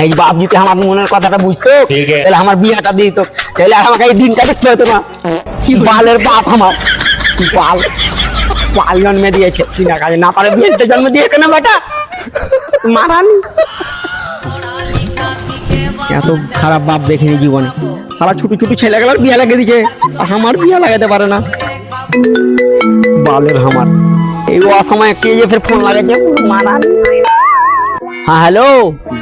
এই বাপ যদি আমার মনের কথাটা বুঝতো তাহলে আমার বিয়েটা দিত, তাহলে আমাকে এই দিনটা দেখতে হতো না। বালের বাপ আমার বাল বাল জন্মে দিয়েছে, কিনা কাজে না পারে বিয়েতে জন্ম দিয়েছে না বেটা মারানি। এত খারাপ বাপ দেখিনি জীবনে, সারা ছোট ছোট ছেলেগুলোর বিয়ে লাগিয়ে দিচ্ছে, আর আমার বিয়ে লাগাতে পারে না। বালের আমার এই অসময়ে কে যে ফের ফোন লাগাচ্ছে মারানি। হ্যাঁ হ্যালো,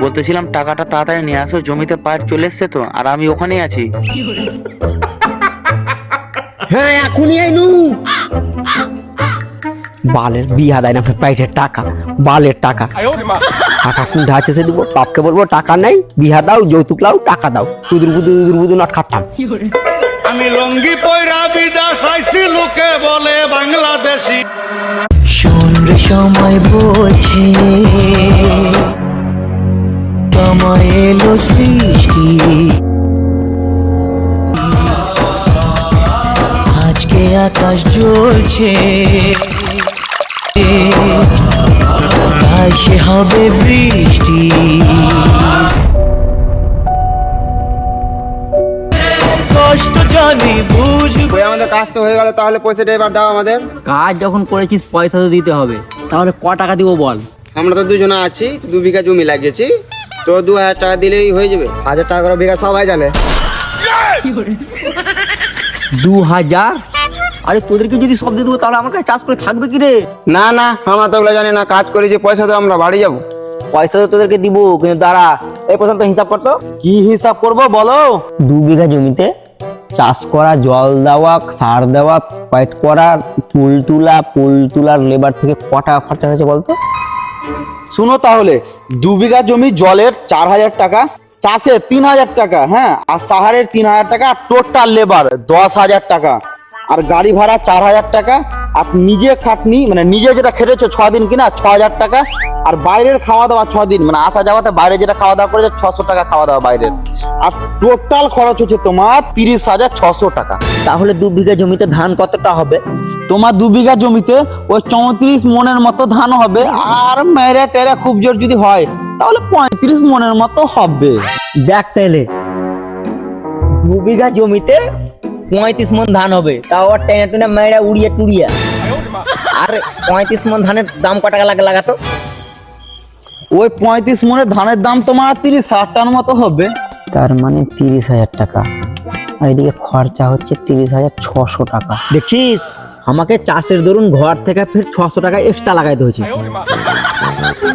বলতেছিলাম টাকাটা তাড়াতাড়ি নিয়ে আসো, জমিতে পাইপ চলে এসছে তো, আর আমি ওখানেই আছি। হ্যাঁ এখনই আইনু। বালের বিয়া দেয় না পাইটের টাকা, বালের টাকা টাকা কোনটা আছে সে দিব, বাপকে বলবো টাকা নেই, বিয়া দাও, যৌতুক লাও, টাকা দাও, চুদুর বুদু নট খাটাম। আমি লঙ্গি পয়রা বিদেশ আইছি, লোকে বলে বাংলাদেশি। সুন্দর সময় বলছে সময় এলো সৃষ্টি, আজকে আকাশ জ্বলছে, সে হবে বৃষ্টি। কষ্ট জানি বুঝবো। আমাদের কাজ তো হয়ে গেল, তাহলে পয়সাটা এবার দাও আমাদের। কাজ যখন করেছিস পয়সা তো দিতে হবে, তাহলে ক টাকা দিব বল? আমরা তো দুজনে আছি, 2 বিঘা জমি লাগিয়েছি, তো 2000 টাকা দিলেই হয়ে যাবে। 1000 টাকা করে বিঘা সবাই জানে। 2000? আরে তোদেরকে যদি সব দিয়ে দেবো তাহলে আমার কাছে চাষ করে থাকবে কি রে? না না, আমরা তো ওগুলো জানি না, কাজ করেছি, পয়সা তো আমরা বাড়ি যাবো। পয়সা তো তোদেরকে দিব, কিন্তু দাঁড়া এই পর্যন্ত হিসাব করতো। কি হিসাব করবো বলো? 2 বিঘা জমিতে চাষ করা, জল দেওয়া, সার দেওয়া, পাইট করা, পুল তুলার লেবার থেকে ক টাকা খরচা হয়েছে বলতো? শুনো তাহলে, 2 বিঘা জমি জলের 4000 টাকা, চাষে 3000 টাকা, হ্যাঁ, আর সাহারের 3000 টাকা, আর টোটাল লেবার 10,000 টাকা, আর গাড়ি ভাড়া 4000 টাকা, আর নিজে খাটনি মানে নিজে যেটা খেটেছো 6 দিন কিনা 6000 টাকা, আর বাইরের খাওয়া দাওয়া 6 দিন মানে আসা যাওয়াতে বাইরে যেটা খাওয়া দাওয়া করেছে 600 টাকা খাওয়া দাওয়া বাইরের, আর টোটাল খরচ হচ্ছে তোমার 30,600 টাকা। তাহলে 2 বিঘা জমিতে ধান কতটা হবে? তোমার 2 বিঘা জমিতে ওই 34 মনের মতো ধান হবে, আর মেরে টেরে খুব জোর যদি হয় তাহলে 35 মনের মতো হবে। দেখ তাহলে 2 বিঘা জমিতে 35 মন ধান হবে, তাও আর টেনে টেনে মেয়েরা উড়িয়ে টুড়িয়া। আর 35 মন ধানের দাম ক টাকা লাগে লাগাতো? ওই 35 মনের ধানের দাম তোমার 30,000 টাকার মতো হবে। তার মানে 30,000 টাকা, আর এদিকে খরচা হচ্ছে 30,600 টাকা। দেখছিস, আমাকে চাষের দরুন ঘর থেকে ফের 600 টাকা এক্সট্রা লাগাইতে হয়েছে।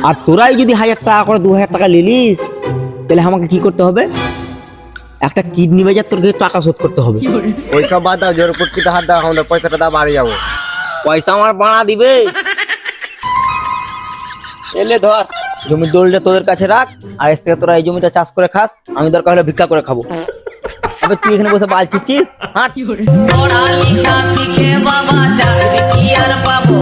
আর তোরাই যদি 1000 টাকা করে 2000 টাকা নিলিস, তাহলে আমাকে কি করতে হবে? একটা কিডনি বেজার তোর টাকা শোধ করতে হবে। ওইসব বাদ দাও, জোর পুটকিতে হাত দাও, আমরা পয়সাটা দাও, বাড়ি যাবো। পয়সা আমার বাড়া দিবে। এলে ধর জমির দলিলটা তোদের কাছে রাখ, আর এর থেকে তোরা এই জমিটা চাষ করে খাস, আমি দরকার হলে ভিক্ষা করে খাবো। আবে তুই এখানে বসে বাল ছিচ্ছিস? হাঁট। পড়ালেখা শিখে বাবা চাকরি কি আর পাবো?